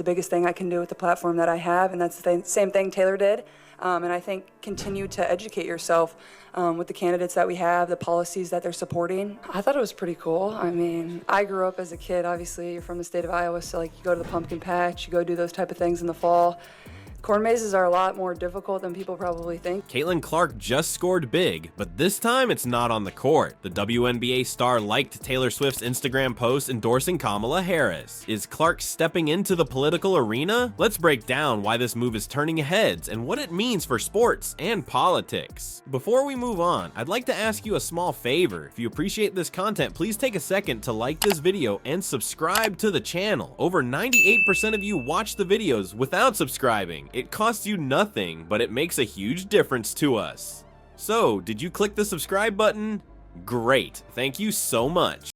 the biggest thing I can do with the platform that I have, and that's the same thing Taylor did. And I think continue to educate yourself with the candidates that we have, the policies that they're supporting. I thought it was pretty cool. I mean, I grew up as a kid, obviously, you're from the state of Iowa, so like you go to the pumpkin patch, you go do those type of things in the fall. Corn mazes are a lot more difficult than people probably think. Caitlin Clark just scored big, but this time it's not on the court. The WNBA star liked Taylor Swift's Instagram post endorsing Kamala Harris. Is Clark stepping into the political arena? Let's break down why this move is turning heads and what it means for sports and politics. Before we move on, I'd like to ask you a small favor. If you appreciate this content, please take a second to like this video and subscribe to the channel. Over 98% of you watch the videos without subscribing. It costs you nothing, but it makes a huge difference to us. So, did you click the subscribe button? Great, thank you so much.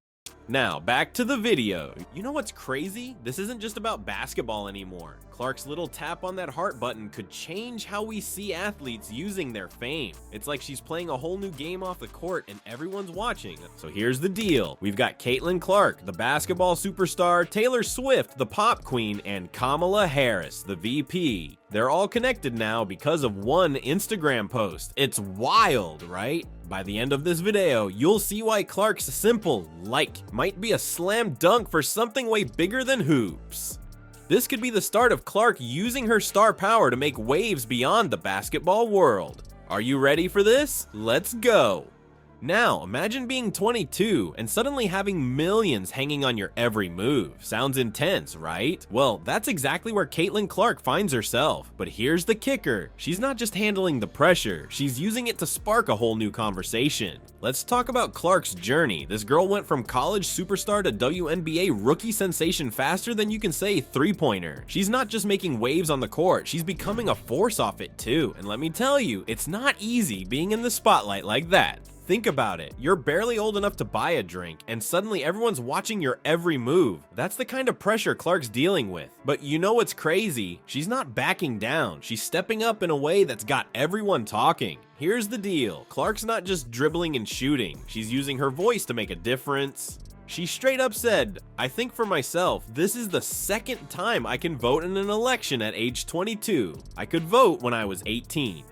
Now, back to the video. You know what's crazy? This isn't just about basketball anymore. Clark's little tap on that heart button could change how we see athletes using their fame. It's like she's playing a whole new game off the court and everyone's watching. So here's the deal. We've got Caitlin Clark, the basketball superstar, Taylor Swift, the pop queen, and Kamala Harris, the VP. They're all connected now because of one Instagram post. It's wild, right? By the end of this video, you'll see why Clark's simple like might be a slam dunk for something way bigger than hoops. This could be the start of Clark using her star power to make waves beyond the basketball world. Are you ready for this? Let's go! Now, imagine being 22 and suddenly having millions hanging on your every move. Sounds intense, right? Well, that's exactly where Caitlin Clark finds herself. But here's the kicker. She's not just handling the pressure, she's using it to spark a whole new conversation. Let's talk about Clark's journey. This girl went from college superstar to WNBA rookie sensation faster than you can say three-pointer. She's not just making waves on the court, she's becoming a force off it too. And let me tell you, it's not easy being in the spotlight like that. Think about it. You're barely old enough to buy a drink, and suddenly everyone's watching your every move. That's the kind of pressure Clark's dealing with. But you know what's crazy? She's not backing down. She's stepping up in a way that's got everyone talking. Here's the deal. Clark's not just dribbling and shooting. She's using her voice to make a difference. She straight up said, "I think for myself, this is the second time I can vote in an election at age 22. I could vote when I was 18.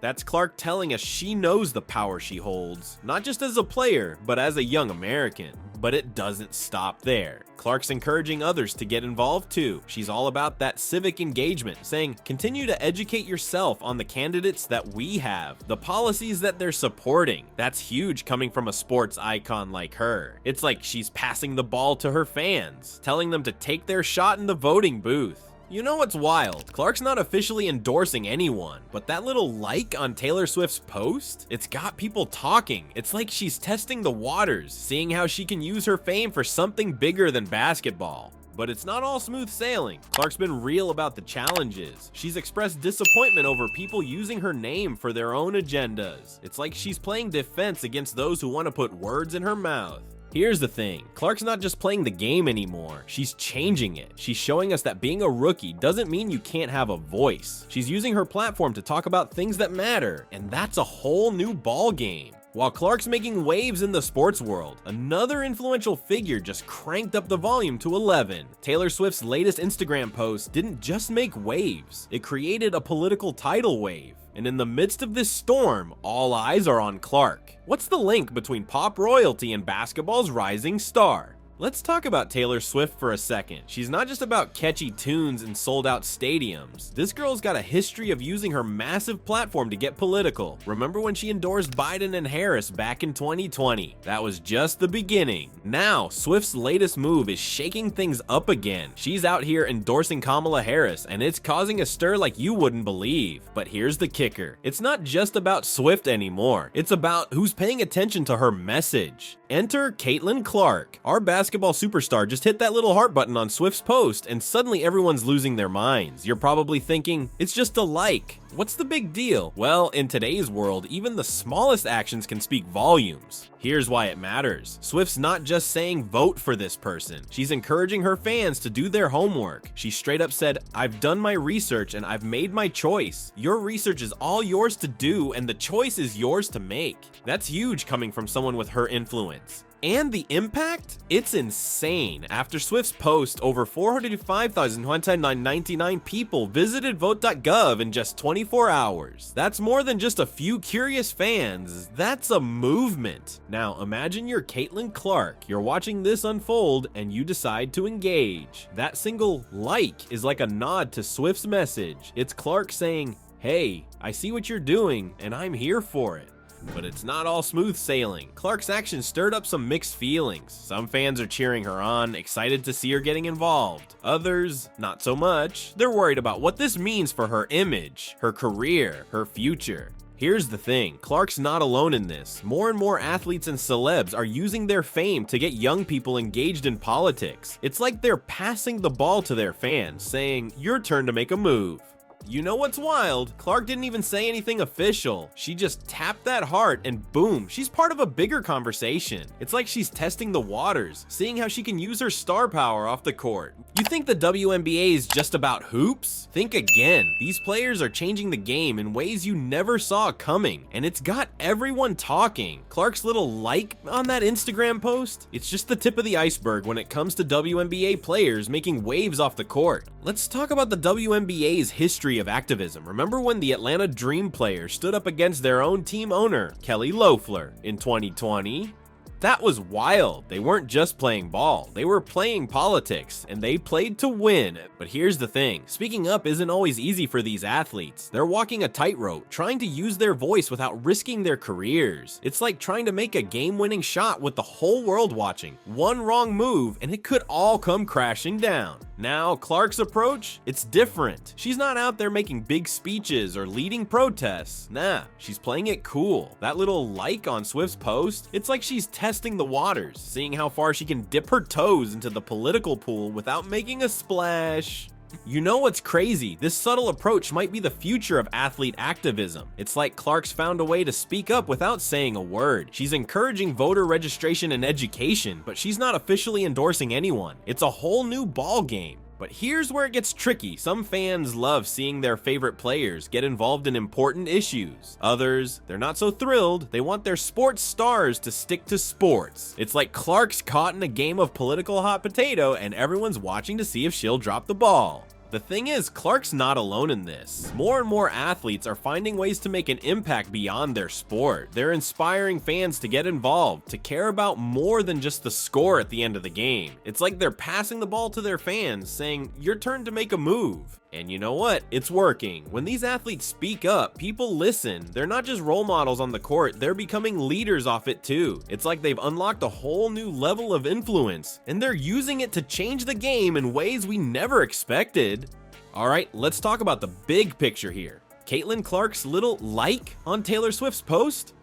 That's Clark telling us she knows the power she holds, not just as a player, but as a young American. But it doesn't stop there. Clark's encouraging others to get involved too. She's all about that civic engagement, saying, continue to educate yourself on the candidates that we have, the policies that they're supporting. That's huge coming from a sports icon like her. It's like she's passing the ball to her fans, telling them to take their shot in the voting booth. You know what's wild? Clark's not officially endorsing anyone, but that little like on Taylor Swift's post, it's got people talking. It's like she's testing the waters, seeing how she can use her fame for something bigger than basketball. But it's not all smooth sailing. Clark's been real about the challenges. She's expressed disappointment over people using her name for their own agendas. It's like she's playing defense against those who want to put words in her mouth. Here's the thing, Clark's not just playing the game anymore, she's changing it. She's showing us that being a rookie doesn't mean you can't have a voice. She's using her platform to talk about things that matter, and that's a whole new ball game. While Clark's making waves in the sports world, another influential figure just cranked up the volume to 11. Taylor Swift's latest Instagram post didn't just make waves, it created a political tidal wave. And in the midst of this storm, all eyes are on Clark. What's the link between pop royalty and basketball's rising star? Let's talk about Taylor Swift for a second. She's not just about catchy tunes and sold-out stadiums. This girl's got a history of using her massive platform to get political. Remember when she endorsed Biden and Harris back in 2020? That was just the beginning. Now, Swift's latest move is shaking things up again. She's out here endorsing Kamala Harris, and it's causing a stir like you wouldn't believe. But here's the kicker. It's not just about Swift anymore. It's about who's paying attention to her message. Enter Caitlin Clark. Our basketball superstar just hit that little heart button on Swift's post, and suddenly everyone's losing their minds. You're probably thinking, it's just a like. What's the big deal? Well, in today's world, even the smallest actions can speak volumes. Here's why it matters. Swift's not just saying vote for this person. She's encouraging her fans to do their homework. She straight up said, I've done my research and I've made my choice. Your research is all yours to do and the choice is yours to make. That's huge coming from someone with her influence. And the impact? It's insane. After Swift's post, over 405,199 people visited vote.gov in just 24 hours. That's more than just a few curious fans, that's a movement. Now imagine you're Caitlin Clark, you're watching this unfold and you decide to engage. That single like is like a nod to Swift's message. It's Clark saying, hey, I see what you're doing and I'm here for it. But it's not all smooth sailing. Clark's action stirred up some mixed feelings. Some fans are cheering her on, excited to see her getting involved. Others, not so much. They're worried about what this means for her image, her career, her future. Here's the thing, Clark's not alone in this. More and more athletes and celebs are using their fame to get young people engaged in politics. It's like they're passing the ball to their fans, saying, your turn to make a move. You know what's wild? Clark didn't even say anything official. She just tapped that heart and boom, she's part of a bigger conversation. It's like she's testing the waters, seeing how she can use her star power off the court. You think the WNBA is just about hoops? Think again. These players are changing the game in ways you never saw coming, and it's got everyone talking. Clark's little like on that Instagram post? It's just the tip of the iceberg when it comes to WNBA players making waves off the court. Let's talk about the WNBA's history of activism. Remember when the Atlanta Dream players stood up against their own team owner, Kelly Loeffler, in 2020? That was wild. They weren't just playing ball, they were playing politics, and they played to win. But here's the thing, speaking up isn't always easy for these athletes. They're walking a tightrope, trying to use their voice without risking their careers. It's like trying to make a game-winning shot with the whole world watching. One wrong move, and it could all come crashing down. Now, Clark's approach? It's different. She's not out there making big speeches or leading protests. Nah, she's playing it cool. That little like on Swift's post, it's like she's testing the waters, seeing how far she can dip her toes into the political pool without making a splash. You know what's crazy? This subtle approach might be the future of athlete activism. It's like Clark's found a way to speak up without saying a word. She's encouraging voter registration and education, but she's not officially endorsing anyone. It's a whole new ball game. But here's where it gets tricky. Some fans love seeing their favorite players get involved in important issues. Others, they're not so thrilled. They want their sports stars to stick to sports. It's like Clark's caught in a game of political hot potato and everyone's watching to see if she'll drop the ball. The thing is, Clark's not alone in this. More and more athletes are finding ways to make an impact beyond their sport. They're inspiring fans to get involved, to care about more than just the score at the end of the game. It's like they're passing the ball to their fans, saying, your turn to make a move. And you know what? It's working. When these athletes speak up, people listen. They're not just role models on the court, they're becoming leaders off it too. It's like they've unlocked a whole new level of influence, and they're using it to change the game in ways we never expected. Alright, let's talk about the big picture here. Caitlin Clark's little like on Taylor Swift's post?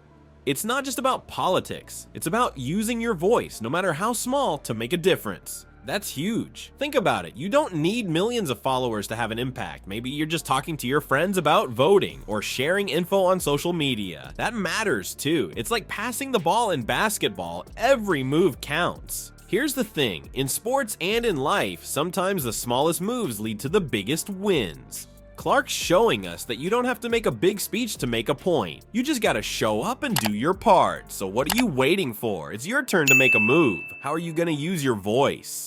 It's not just about politics, it's about using your voice, no matter how small, to make a difference. That's huge. Think about it. You don't need millions of followers to have an impact. Maybe you're just talking to your friends about voting or sharing info on social media. That matters too. It's like passing the ball in basketball. Every move counts. Here's the thing. In sports and in life, sometimes the smallest moves lead to the biggest wins. Clark's showing us that you don't have to make a big speech to make a point. You just gotta show up and do your part. So what are you waiting for? It's your turn to make a move. How are you gonna use your voice?